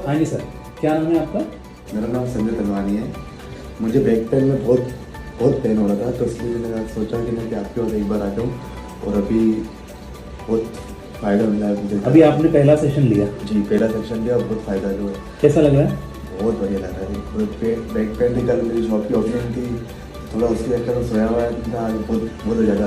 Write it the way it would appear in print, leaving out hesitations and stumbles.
हाँ जी सर, क्या नाम है आपका? मेरा नाम संजय तलवानी है। मुझे बैक पेन में बहुत पेन हो रहा था, तो इसलिए मैंने सोचा कि मैं आपके पास एक बार आ जाऊँ, और अभी बहुत फ़ायदा मिला है मुझे। अभी आपने पहला सेशन लिया? जी, पहला सेक्शन लिया, बहुत फ़ायदा जो है। कैसा लग रहा है? बहुत बढ़िया लग रहा है। बैक पेन थी, कल मेरी शॉप की ओपनिंग थी, थोड़ा उसके चक्कर में सोया हुआ था, बहुत ज़्यादा